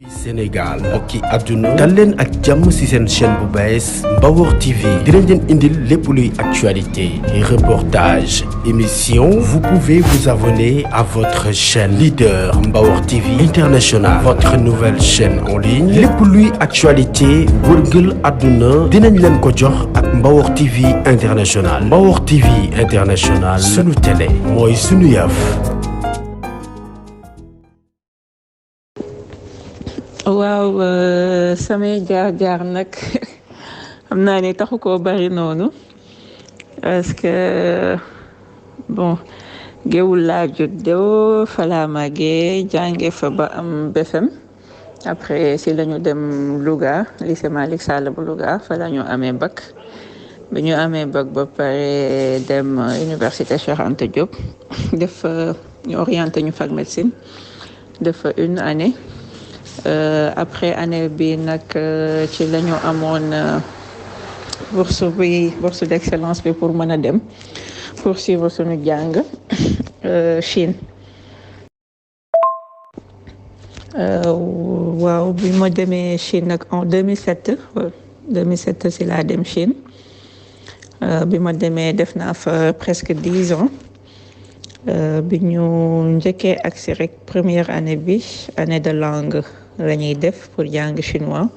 Sénégal mbokki àdduna dal leen ak jàmm ci seen chaîne bu bees Mbawor TV dinañ leen indil lépp luy actualité reportage émission vous pouvez vous abonner à votre chaîne leader Mbawor TV International votre nouvelle chaîne en ligne lépp luy actualité wërngël àdduna dinañ leen ko jox ak Mbawor TV International Mbawor TV International sunu télé mooy sunu yëf. waaw samay jaar nag xam naa ne taxu koo bari noonu parce que bon géewul laa juddoo fa laa màggee jànge fa ba am BFEM après si lañu dem Louga lycée Malick Sall bu Louga fa la ñu amee bac bi ñu amee bac ba pare dem université Cheikh Anta Diop def ñu orienté ñu fac médecine def fa une année. Après année bi nag ci la ñu amoon bourse d'excellence bi pour mën a dem poursuivre suñu jàng Chine waaw bi ma demee Chine nag en 2007 si laa dem Chine bi ma demee def naa fa presque 10 ans bi ñu njëkkee agsi rek première année bi année de langue la ñuy def pour jàng chinois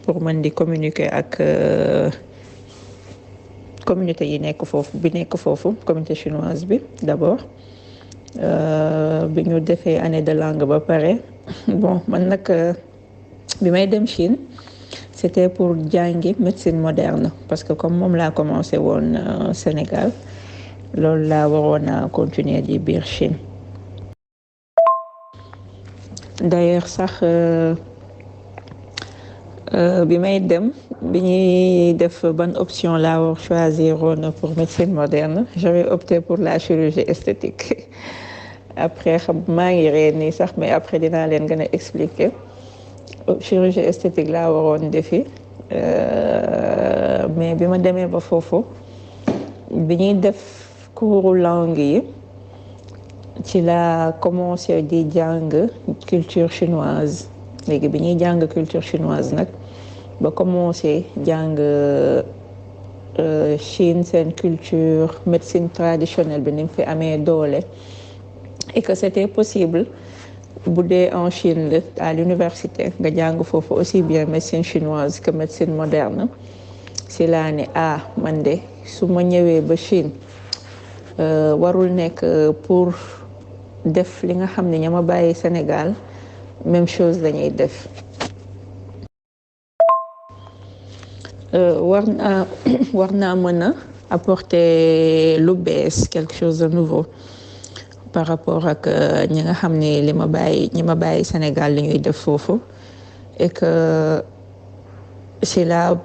pour mën di communiquer ak communauté yi nekk foofu communauté chinoise bi d'abord bi ñu defee année de langue ba pare bon man nag bi may dem Chine c'était pour jàngi médecine moderne parce que comme moom laa commencé woon Sénégal loolu laa waroon a continuer di biir Chine d'ailleurs sax bi may dem bi ñuy def ban option laa war choisir woon pour médecine moderne j'avais opté pour la chirurgie esthétique après xam maa ngi ree nii sax mais après dinaa leen gën a expliquer chirurgie esthétique laa waroon defi mais bi ma demee ba foofu bi ñuy def cours langue yi ci la commencé di jàng culture chinoise léegi bi ñuy jàng culture chinoise nag ba commencé jàng Chine seen culture médecine traditionnelle bi ni mu fi amee doole et que c'était possible bu dee en Chine la à l'université nga jàng foofu aussi bien médecine chinoise que médecine moderne si laa ne man de su ma ñëwee ba Chine warul nekk pour def li nga xam ne ña ma bàyyi Sénégal même chose lañuy def war naa mën a apporter lu bees quelque chose de nouveau par rapport ak ñi nga xam ne ñi ma bàyyi Sénégal li ñuy def foofu et que c'est là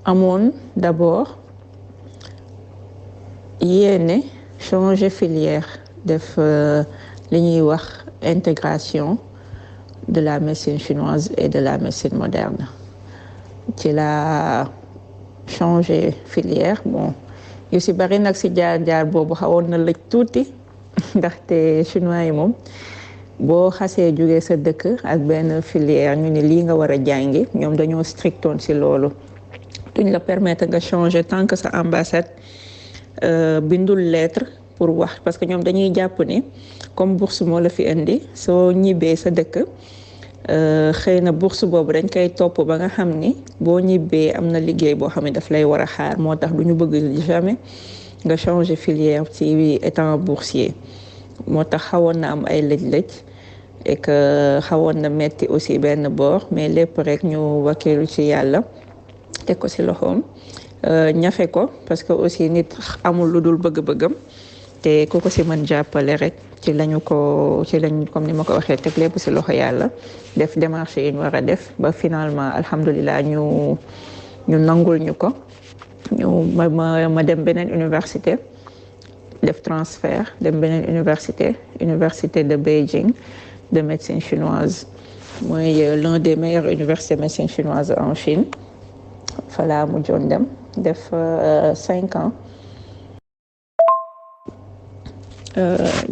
amoon d'abord yéene changer filière def li ñuy wax intégration de la médecine chinoise et de la médecine moderne ci la changer filière bon yu si bari nag si jaar boobu xawoon na lëj tuuti ndaxte chinois yi moom boo xasee jógee sa dëkk ak benn filière ñu ne lii nga war a jàngi ñoom dañoo strictoon si loolu duñ la permettre nga changer tant que sa ambassade bindul lettre pour wax parce que ñoom dañuy jàpp ni comme bourse moo la fi indi soo ñibbee sa dëkk xëy na bourse boobu dañ koy topp ba nga xam ni boo ñibbee am na liggéey boo xam ne daf lay war a xaar moo tax du ñu bëgg jamais nga changer filière ci étant boursier moo tax xawoon na am ay lëj-lëj et que xawoon na metti aussi benn boor mais lépp rek ñu wakkilu ci yàlla teg ko ci loxoom ñafe ko parce que aussi nit amul lu dul bëgg-bëggam te ku ko ci mën jàppale rek ci lañ comme ni ma ko waxee teg lépp ci loxo yàlla def démarche yi ñu war a def ba finalement alhamdulilah ñu nangul ñu ko ma dem beneen université def transfert dem beneen université de Beijing de médecine chinoise mooy l'un des meilleures universités de médecine chinoise en Chine fa laa mujjoon dem def 5 ans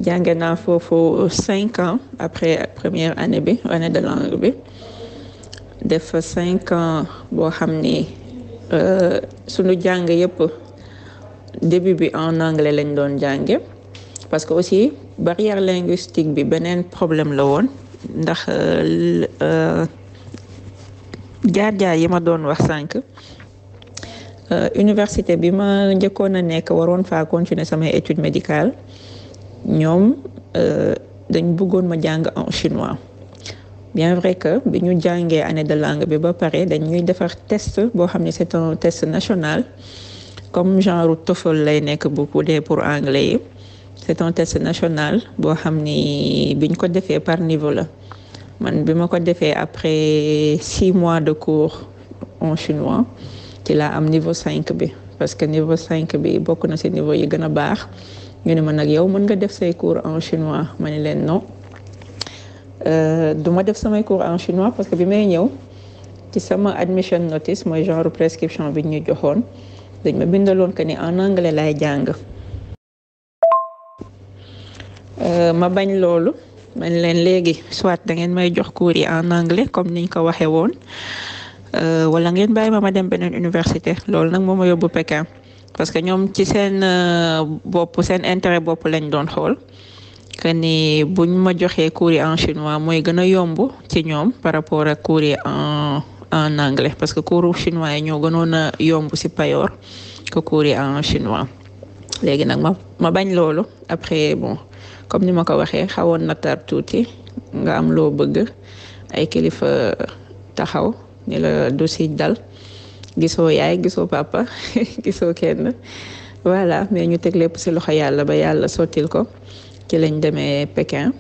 jànge naa foofu 5 ans après première année bi année de langue bi def fa 5 ans boo xam ni sunu jàng yëpp début bi en anglais lañ doon jànge parce que aussi barrière linguistique bi beneen problème la woon ndax jaar-jaar yi ma doon wax sànq université bi ma njëkkoon a nekk waroon faa continuer samay études médicales ñoom dañ bëggoon ma jàng en chinois bien vrai que bi ñu jàngee année de langue bi ba pare dañuy defar test boo xam ne c'est un test national comme genre TOEFL lay nekk bu dee pour anglais yi c'est un test national boo xam ni biñ ko defee par niveau la man bi ma ko defee après 6 mois de cours en chinois ci laa am niveau 5 bi parce que niveau 5 bi bokk na ci niveau yi gën a baax ñu ne ma nag yow mën nga def say cours en chinois ma ne leen non du ma def samay cours en chinois parce que bi may ñëw ci sama admission notice mooy genre prescription bi ñu joxoon dañ ma bindaloon que ni en anglais laay jàng ma bañ loolu man leen léegi soit da ngeen may jox cours yi en anglais comme niñ ko waxee woon wala ngeen bàyyi ma dem beneen université loolu nag moo ma yóbbu Pékin parce que ñoom ci seen bopp seen intérêt bopp lañ doon xool que ni buñ ma joxee cours yi en chinois mooy gën a yomb ci ñoom par rapport ak cours yi en anglais parce que cours chinois yi ñoo gënoon a yomb ci payoor que cours yi en chinois léegi nag ma bañ loolu après bon comme ni ma ko waxee xawoon na tar tuuti nga am loo bëgg ay kilifa taxaw ni la du si dal gisoo yaay gisoo papa gisoo kenn voilà mais ñu teg lépp ci loxo yàlla ba yàlla sottil ko ci lañ demee Pékin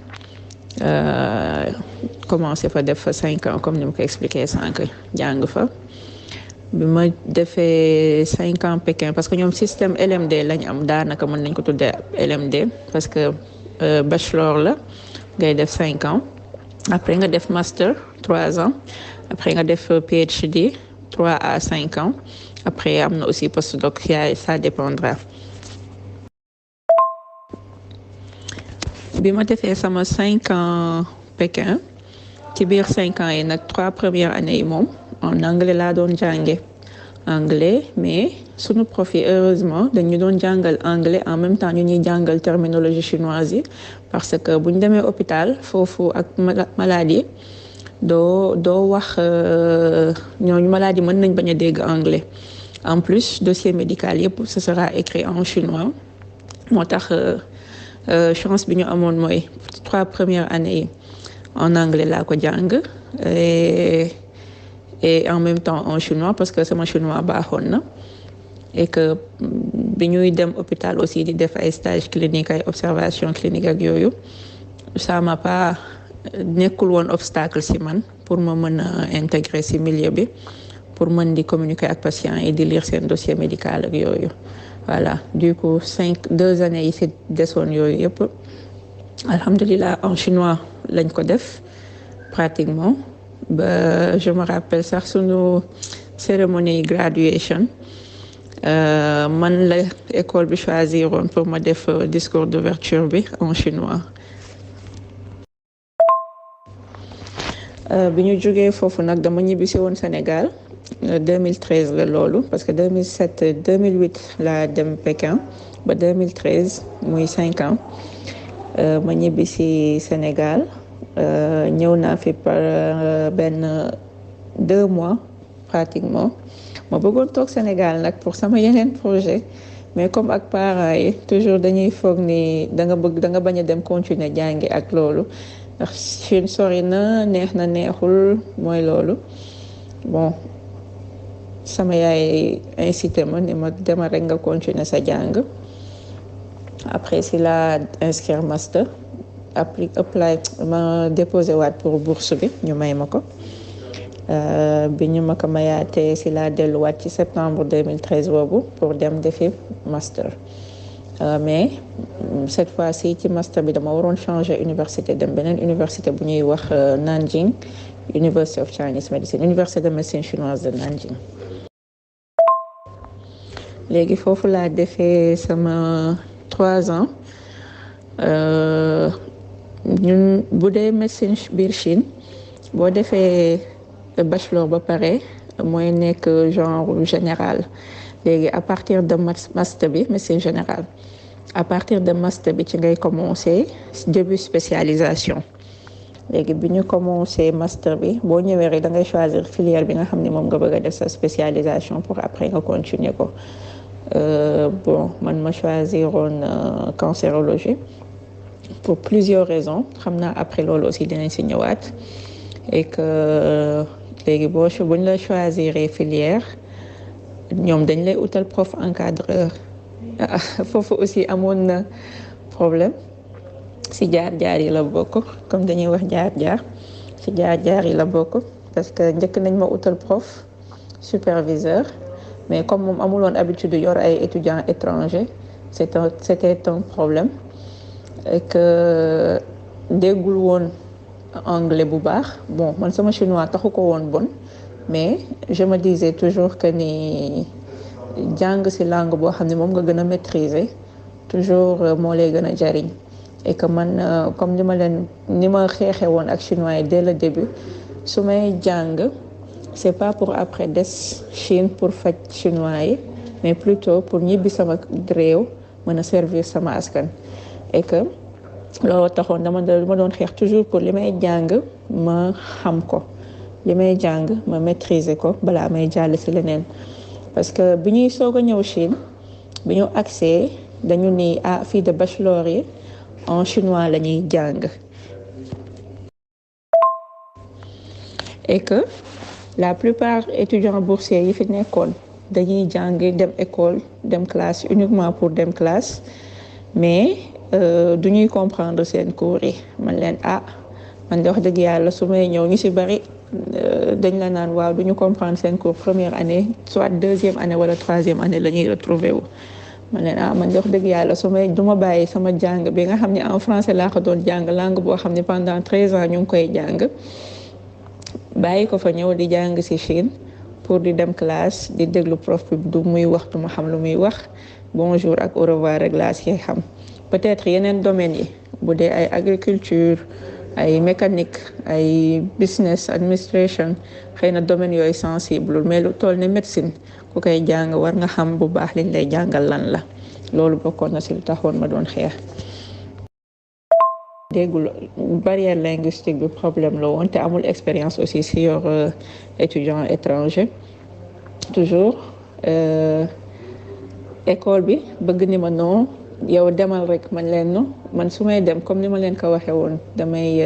commencé fa def fa 5 ans comme ni ma ko expliqué sànq jàng fa bi ma defee 5 ans Pékin parce que ñoom système LMD lañ am daanaka mën nañ ko tuddee LMD parce que bachelor la ngay def 5 ans après nga def master 3 ans après nga def PhD 3 à 5 ans après am na aussi postdoc ça dépendra. bi ma defee sama 5 ans Pékin ci biir 5 ans yi nag 3 premières années yi moom en anglais laa doon jànge anglais mais sunu prof yi heureusement dañu doon jàngal anglais en même temps ñu ñuy jàngal terminologie chinoise yi parce que bu ñu demee hôpital foofu ak maladie doo wax ñooñu maladie mën nañ bañ a dégg anglais en plus dossier médical yëpp ce sera écrit en chinois moo tax chance bi ñu amoon mooy 3 premières années yi en anglais laa ko jàng et en même temps en chinois parce que sama chinois baaxoon na et que bi ñuy dem hôpital aussi di def ay stage clinique ay observation clinique ak yooyu ça m'a pas nekkul woon obstacle ci man pour ma mën a intégrer ci milieu bi pour mën di communiquer ak patients yi di lire seen dossier médical ak yooyu voilà du coup 2 années yi ci desoon yooyu yëpp alhamdulilah en chinois lañ ko def pratiquement ba je me rappelle sax sunu cérémonie graduation man la école bi choisiroon pour ma def discours d'ouverture bi en chinois. bi ñu jógee foofu nag dama ñibbisi woon Sénégal 2013 la loolu parce que 2007 2008 laa dem Pékin ba 2013 muy 5 ans ma ñibbisi Sénégal ñëw naa fi par 2 mois pratiquement ma bëggoon toog Sénégal nag pour sama yeneen projet mais comme ak parents yi toujours dañuy foog ni da nga bañ a dem continuer jàngi ak loolu ndax Chine sori na neexul mooy loolu bon sama yaay incité ma ni ma demal rek nga continuer sa jàng après si la inscrire master apply ma déposé waat pour bourse bi ñu may ma ko bi ñu ma ko mayaatee si la delluwaat ci septembre 2013 boobu pour dem defi master mais cette fois-ci ci master bi dama waroon changer université dem beneen université bu ñuy wax Nanjing University of Chinese Medicine université de médecine chinoise de Nanjing léegi foofu laa defee sama 3 ans ñun bu dee médecine biir Chine boo defee bachelor ba pare mooy nekk genre général léegi à partir de master bi médecine générale à partir de master bi ci ngay commencer début spécialisation léegi bi ñu commencé master bi boo ñëwee rek da ngay choisir filière bi nga xam ne moom nga bëgg a def sa spécialisation pour après nga continuer ko bon man ma choisiroon cancérologie pour plusieurs raisons xam naa après loolu aussi dinañ si ñëwaat et que léegi buñ la choisir filière ñoom dañ lay utal prof encadreur foofu aussi amoon na problème si jaar-jaar yi la bokk comme dañuy wax jaar-jaar si jaar-jaar yi la bokk parce que njëkk nañ ma utal prof superviseur mais comme moom amuloon habitude yor ay étudiants étrangers c'était un problème et que déggul woon anglais bu baax bon man sama chinois taxu ko woon bon mais je me disais toujours que ni jàng ci langue boo xam ne moom nga gën a maîtriser toujours moo lay gën a jariñ et que man comme ni ma xeexe woon ak chinois yi dès le début su may jàng c'est pas pour après des Chine pour faj chinois yi mais plutôt pour ñibbi sama réew mën a servir sama askan et que loolu taxoon dama doon xeex toujours pour li may jàng ma xam ko li may jàng ma maîtriser ko balaa may jàll ci leneen parce que bi ñuy soog a ñëw Chine bi ñu accès dañu ni fii de bachelor yi en chinois la ñuy jàng et que la plupart étudiants boursiers yi fi nekkoon dañuy jàng dem école dem classe uniquement pour dem classe mais du ñuy comprendre seen cours yi man leen man de wax dëgg yàlla su may ñëw ñu ci bari dañ la naan waaw du ñu comprendre seen cours première année soit deuxième année wala troisième année la ñuy retrouver wu man leen man de wax dëgg yàlla su may du ma bàyyi sama jàng bi nga xam ne en français laa ko doon jàng langue boo xam ne pendant 13 ans ñu ngi koy jàng bàyyi ko fa ñëw di jàng ci Chine pour di dem classe di déglu prof bi du muy wax du ma xam lu muy wax bonjour ak au revoir rek laa ci xam peut-être yeneen domaines yi bu dee ay agriculture ay mécanique ay business administration xëy na domaines yooyu sensible mais lu toll ne médecine ku koy jàng war nga xam bu baax liñ lay jàngal lan la loolu bokkoon na ci lu taxoon ma doon xeex. déggul barrière linguistique bi problème la woon te amul expérience aussi ci yor étudiant étranger toujours école bi bëgg ni ma non yow demal rek man leen no man su may dem comme ni ma leen ko waxee woon damay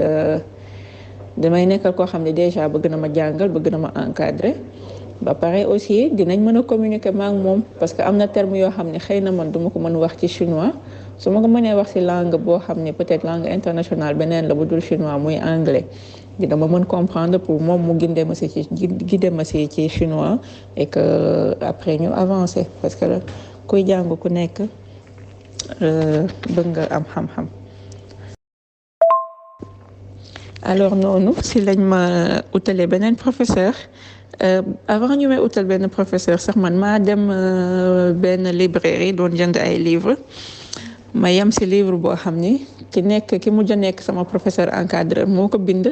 nekkal koo xam ne déjà bëgg na ma jàngal bëgg na ma encadrer ba pare aussi dinañ mën a communiquer ma ak moom parce que am na terme yoo xam ne xëy na man duma ko mën wax ci chinois su ma ko mënee wax ci langue boo xam ne peut-être langue internationale beneen la bu dul chinois muy anglais dina ma mën comprendre pour moom mu guider ma ci chinois et que après ñu avancer parce que kuy jàng ku nekk bëgg nga am xam-xam. alors noonu si lañ ma utalee beneen professeur avant ñu may utal benn professeur sax man maa dem benn librairie doon jënd ay livres ma yem si livre boo xam ni ki mujj a nekk sama professeur encadreur moo ko bind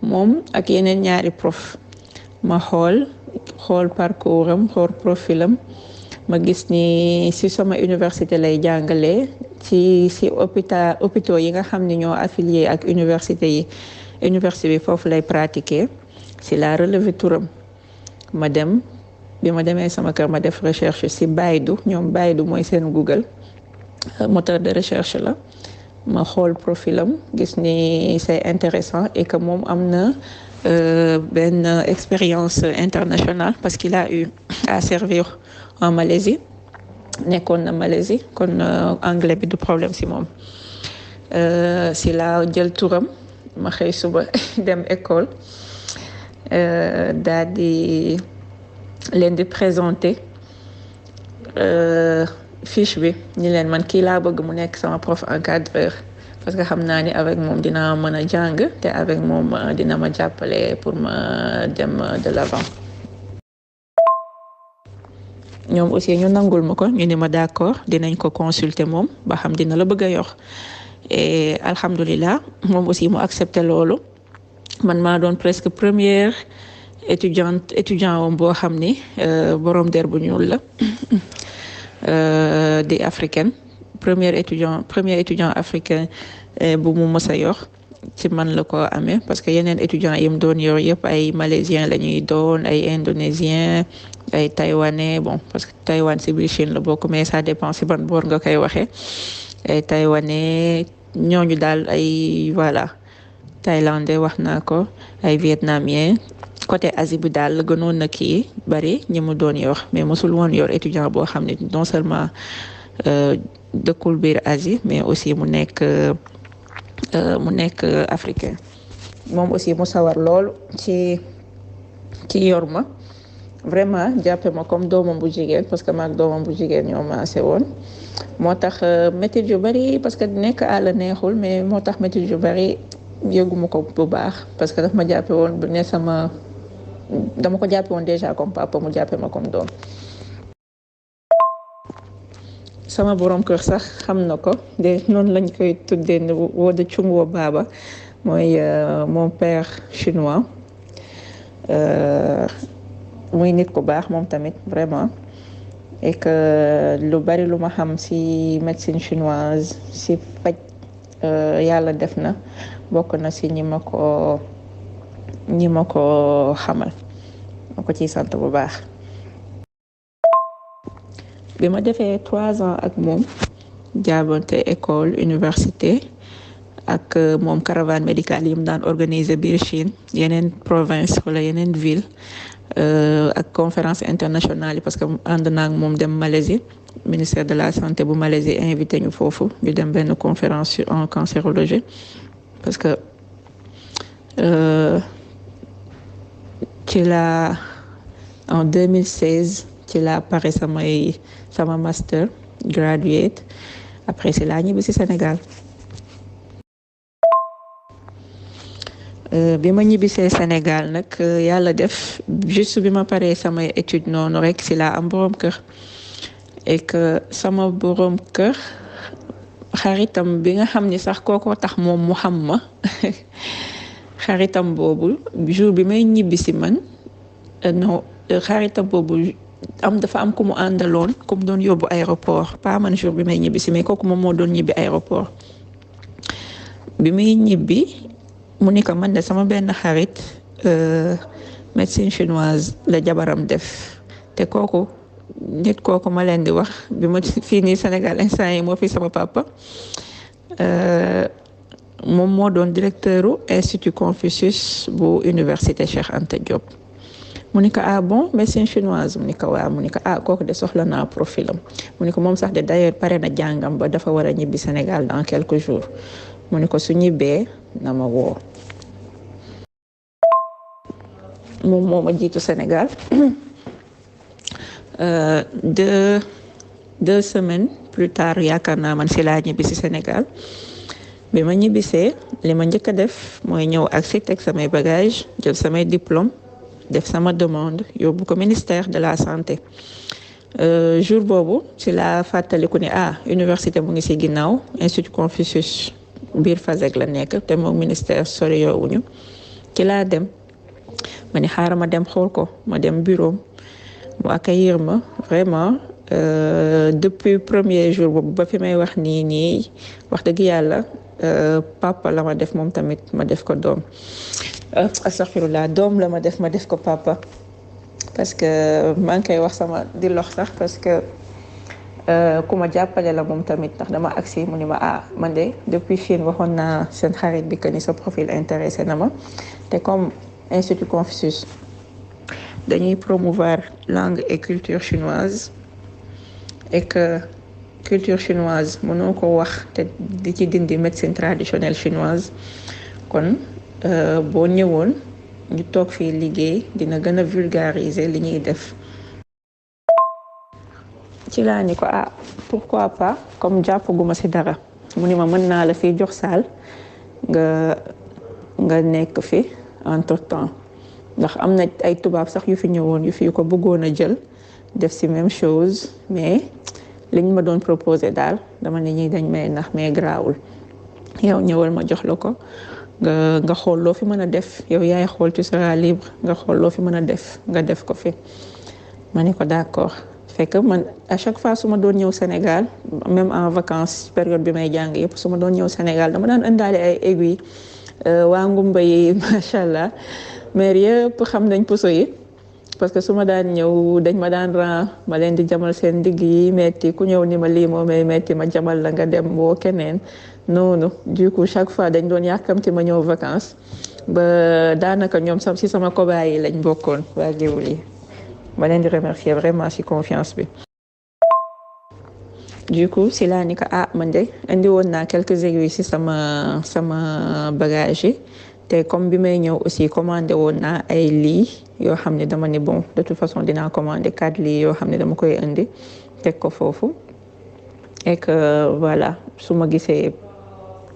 moom ak yeneen ñaari prof ma xool parcours am xool profil am ma gis ni si sama université lay jàngalee si hôpitaux yi nga xam ni ñoo affilié ak université bi foofu lay pratiquer si la relevé turam ma dem bi ma demee sama kër ma def recherche si Baidu ñoom Baidu mooy seen Google moteur de recherche la ma xool profilam gis ni c'est intéressant et que moom am na benn expérience internationale parce qu'il a eu à servir en Malaisie nekkoon na Malaisie kon anglais bi du problème si moom si la jël turam ma xëy suba dem école daal di leen di présenter fiche bi ni leen man kii laa bëgg mu nekk sama prof encadreur parce que xam naa ni avec moom dina mën a jàng te avec moom dina ma jàppale pour ma dem de l'avant. ñoom aussi ñu nangul ma ko ñu ni ma d'accord dinañ ko consulter moom ba xam dina la bëgg a yor et alhamdulilah moom aussi mu accepté loolu man maa doon presque première étudiant wam boo xam ni borom der bu ñuul la di africaine premier étudiant africain bu mu mës a yor ci man la ko amee parce que yeneen étudiants yi mu doon yor yëpp ay malaisiens la ñuy doon ay indonésiens ay taïwanais bon parce que Taïwan si biir Chine la bokk mais ça dépend si ban boor nga koy waxee ay taïwanais ñooñu daal ay voilà thaïlandais wax naa ko ay vietnamiens côté Asie bi daal la gënoon na kii bari ñi mu doon yor mais mosul woon yor étudiant boo xam ne non seulement dëkkul biir Asie mais aussi mu nekk africain moom aussi mu sawar lool ci yor ma vraiment jàppe ma comme doomam bu jigéen parce que maag doomam bu jigéen ñoo maase woon moo tax métit yu bari parce que nekk àll neexul mais moo tax métit yu bari yëguma ko bu baax parce que daf ma jàppe woon bu ne dama ko jàppe woon déjà comme papa mu jàppe ma comme doom sama borom kër sax xam na ko de noonu lañ koy tuddee ne woo de Chungwo Baba mooy mon père chinois muy nit ku baax moom tamit vraiment et que lu bari lu ma xam ci médecine chinoise ci faj yàlla def na bokk na ci ñi ma ko xamal ma ko ciy sant bu baax. bi ma defee 3 ans ak moom jaabante école université ak moom caravane médicale yi mu daan organiser biir Chine yeneen province wala yeneen ville ak conférence internationale yi parce que ànd naa ak moom dem Malaisie ministère de la santé bu Malaisie invité ñu foofu ñu dem benn conférence en cancérologie parce que ci la en 2016 ci la pare sama master graduate après si laa ñibbi si Sénégal bi ma ñibbisee Sénégal nag yàlla def juste bi ma paree samay étude noonu rek si laa am borom kër et que sama borom kër xaritam bi nga xam ni sax kookoo tax moom mu xam ma xaritam boobu jour bi may ñibbi si man non xaritam boobu dafa am ku mu àndaloon ku mu doon yóbbu aéroport pas man jour bi may ñibbi si mais kooku moom moo doon ñibbi aéroport bi muy ñibbi mu ni ko man de sama benn xarit médecine chinoise la jabaram def te kooku nit kooku ma leen di wax bi ma fii nii Sénégal instant yi moo fi sama papa moom moo doon directeuru Institut Confucius bu université Cheikh Anta Diop. mu ni ko ah bon médecine chinoise mu ni ko waaw mu ni ko ah kooku de soxla naa profilam mu ni ko moom sax de d'ailleurs pare na jàngam ba dafa war a ñibbi Sénégal dans quelques jours mu ni ko su ñibbee na ma woo moom moo ma jiitu Sénégal 2 semaines plus tard yaakaar naa man si laa ñibbi si Sénégal bi ma ñibbisee li ma njëkk a def mooy ñëw ak si teg samay bagage jël samay diplôme def sama demande yóbbu ko ministère de la santé jour boobu ci la fàttaliku ni université mu ngi ci ginnaaw Institut Confucius biir Faseg la nekk te moom ministère sori yoowuñu ci laa dem ma ni xaaral ma dem xool ko ma dem bureau mu accueillir ma vraiment depuis premier jour boobu ba fi may wax nii wax dëgg yàlla papa la ma def moom tamit ma def ko doom astaghfirullah doom la ma def ko papa parce que maa ngi koy wax sama di lox sax parce que ku ma jàppale la moom tamit ndax dama agsi mu ni ma man de depuis Chine waxoon naa seen xarit bi que ni sa profil intéressé na ma te comme Institut Confucius dañuy promouvoir langue et culture chinoise et que culture chinoise mënoo ko wax te di ci dindi médecine traditionnelle chinoise kon boo ñëwoon ñu toog fii liggéey dina gën a vulgariser li ñuy def ci laa ni ko pourquoi pas comme jàppaguma ci dara mu ni ma mën naa la fi jox saal nga nekk fi entre temps ndax am na ay tubaab sax yu fi ñëwoon yu fi ko bëggoon a jël def ci même chose mais liñ ma doon proposé daal dama ne ñi dañ may nax mais grawul yow ñëwal ma jox la ko nga xool loo fi mën a def yow yaay xool tu seras libre nga xool loo fi mën a def nga def ko fi. ma ni ko d'accord fekk man à chaque fois su ma doon ñëw Sénégal même en vacances période bi may jàng yëpp su ma doon ñëw Sénégal dama daan indaale ay aiguilles waa ngumba yi macha allah mais yëpp xam nañ puso yi. parce que su ma daan ñëw dañ ma daan ran ma leen di jamal seen ndigg yi metti ku ñëw ni ma lii moo may metti ma jamal la nga dem woo keneen noonu du coup chaque fois dañ doon yàkkamti ma ñëw vacances ba daanaka ñoom sam si sama cobaye yi lañ bokkoon waa Géoul yi ma leen di remercier vraiment si confiance bi. du coup si laa ni ko man de indi woon naa quelques aiguilles si sama bagage yi. te comme bi may ñëw aussi commandé woon naa ay lii yoo xam ne dama ne bon de toute façon dinaa commandé 4 lii yoo xam ne dama koy indi teg ko foofu et que voilà su ma gisee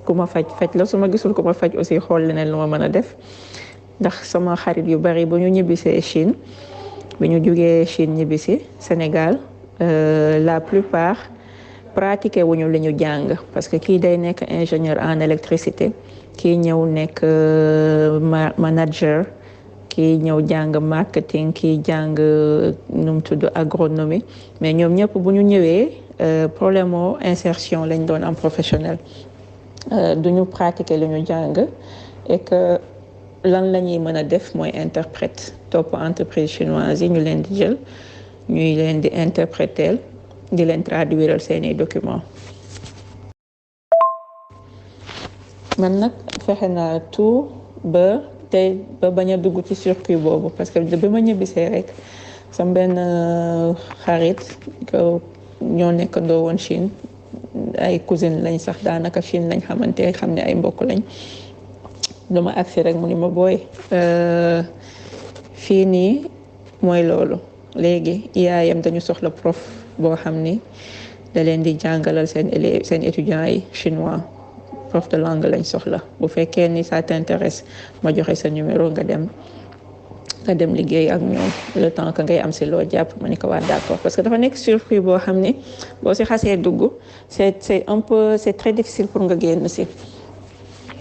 ku ma faj la su ma gisul ku ma faj aussi xool leneen lu ma mën a def ndax sama xarit yu bari bu ñu ñibbisee Chine bi ñu jugee Chine ñibbisi Sénégal la plupart pratiqué wuñu li ñu jàng parce que kii day nekk ingénieur en électricité kii ñëw nekk manager kii ñëw jàng marketing kii jàng nu mu tudd agronomie mais ñoom ñëpp bu ñu ñëwee problème o insertion lañ doon am professionnel du ñu pratiquer li ñu jàng et que lan la ñuy mën a def mooy interprète topp entreprise chinoise yi ñu leen di jël ñuy leen di interpréter di leen traduire seeni documents. man nag fexe naa tout ba bañ a dugg ci circuit boobu parce que bi ma ñibbisee rek sama benn xarit ko ñoo nekkandoo woon Chine ay cousine lañ sax daanaka Chine lañ xamante xam ne ay mbokk lañ dama agsi rek mu ni ma booy fii nii mooy loolu léegi IAM dañu soxla prof boo xam ni da leen di jàngalal seen étudiants yi chinois prof de langue lañ soxla bu fekkee ni ça t'intéresse ma joxe sa numéro nga dem liggéey ak ñoom le temps que ngay am si loo jàpp ma ni ko waa d'accord parce que dafa nekk circuit boo xam ni boo si xasee dugg c'est très difficile pour nga génn si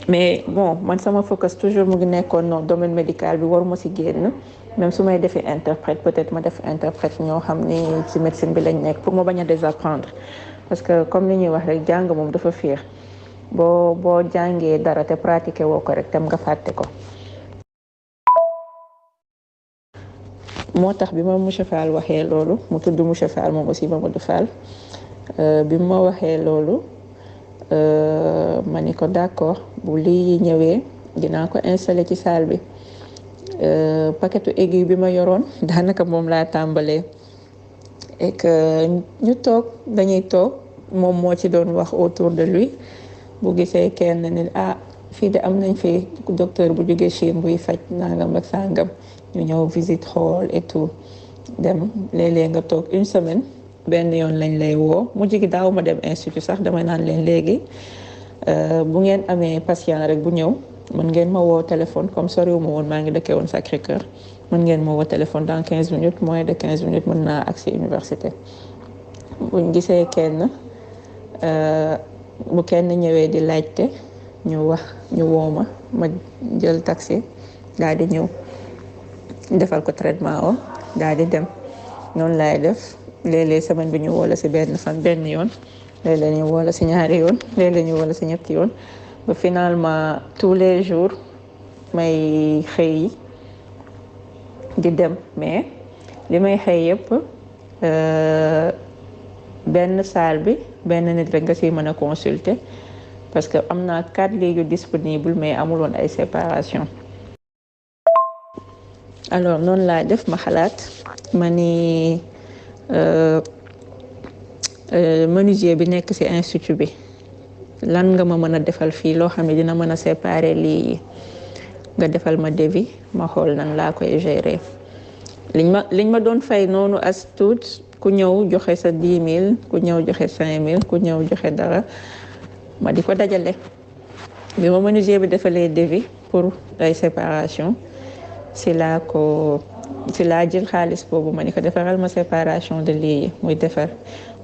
mais bon man sama focus toujours mu ngi nekkoon non domaine médical bi waruma si génn même su may defee interprète peut-être ma def interprète ñoo xam ni ci médecine bi lañ nekk pour ma bañ a désapprendre parce que comme ni ñuy wax rek jàng moom dafa fiir boo jàngee dara te pratiqué woo ko rek tam nga fàtte ko. moo tax bi ma monsieur Fall waxee loolu mu tudd monsieur Fall moom aussi Mamadou Fall bi ma waxee loolu ma ni ko d'accord bu lii ñëwee dinaa ko installer ci salle bi paquetu aiguille bi ma yoroon daanaka moom laa tàmbalee et que ñu dañuy toog moom moo ci doon wax autour de lui bu gisee kenn ni fii de am nañ fi docteur bu jógee Chine buy faj nangam ak sangam ñu ñëw visite xool et tout dem léeg-léeg nga toog une semaine benn yoon lañ lay woo mu jigi daaw ma dem institut sax dama naan leen léegi bu ngeen amee patient rek bu ñëw mën ngeen ma woo téléphone comme soriwu ma woon maa ngi dëkkee woon Sacré-Cœur mën ngeen ma woo téléphone dans 15 minutes moins de 15 minutes mën naa accès université buñ gisee kenn bu kenn ñëwee di laajte ñu woo ma jël taxi daal di ñëw defal ko traitement o daal di dem noonu laay def léeg-léeg semaine bi ñu woo la si benn yoon léeg-léeg ñu woo la si ñaari yoon léeg-léeg ñu woo la si ñetti yoon ba finalement tous les jours may xëy di dem mais li may xëy yëpp benn salle bi benn nit rek nga siy mën a consulter parce que am naa 4 lits yu disponible mais amul woon ay séparation. alors noonu laa def ma xalaat ma ni menuisier bi nekk ci institut bi lan nga ma mën a defal fii loo xam ne dina mën a séparer lii yi nga defal ma devis ma xool nan laa koy gérer liñ ma doon fay noonu as tuut ku ñëw joxe sa 10 000 ku ñëw joxe 5 000 ku ñëw joxe dara ma di ko dajale bi ma menuisier bi defalee devis pour ay séparation si laa jël xaalis boobu ma ni ko defaral ma séparation de lii yi muy defar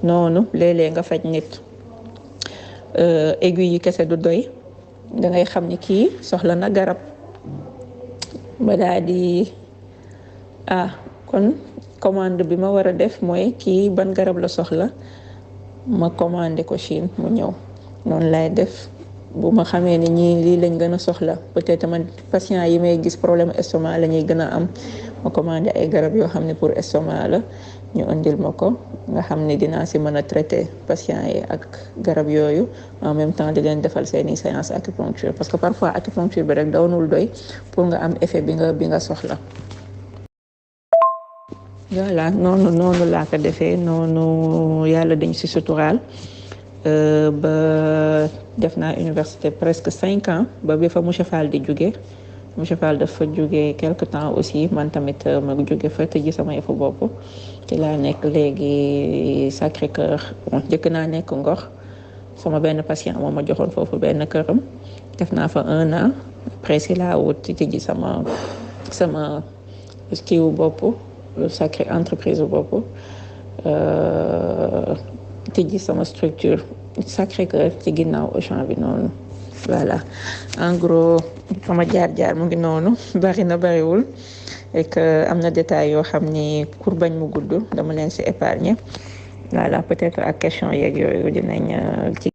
noonu léeg-léeg nga faj nit aiguille yi kese du doy dangay xam ni kii soxla na garab ba daal di kon commande bi ma war a def mooy kii ban garab la soxla ma commandé ko Chine mu ñëw noonu lay def bu ma xamee ni ñii lii lañ gën a soxla peut-être man patient yi may gis problème estomac la ñuy gën a am ma commandé ay garab yoo xam ne pour estomac la ñu indil ma ko nga xam ne dinaa si mën a traité patient yi ak garab yooyu en même temps di leen defal seeni séance acupuncture parce que parfois acupuncture bi rek dawnul doy pour nga am effet bi nga soxla. voilà noonu laa ko defee noonu yàlla dañ si suturaal ba def naa université presque 5 ans ba bi fa monsieur Fall di jóge monsieur Fall dafa jóge quelque temps aussi man tamit ma jóge fa te ji sama yëfu bopp ci laa nekk léegi Sacré-Cœur njëkk naa nekk Ngor sama benn patient moom ma joxoon foofu benn këram def naa fa 1 an après si laa wut ci ji sama kiiwu bopp sacré entreprise bopp tijji sama structure Sacré-Cœur ci ginnaaw Auchan bi noonu voilà en gros sama jaar-jaar mu ngi noonu bari na bariwul et que am na détails yoo xam ni pour bañ mu gudd dama leen si épargner voilà peut-être ak question yeeg yooyu dinañ ci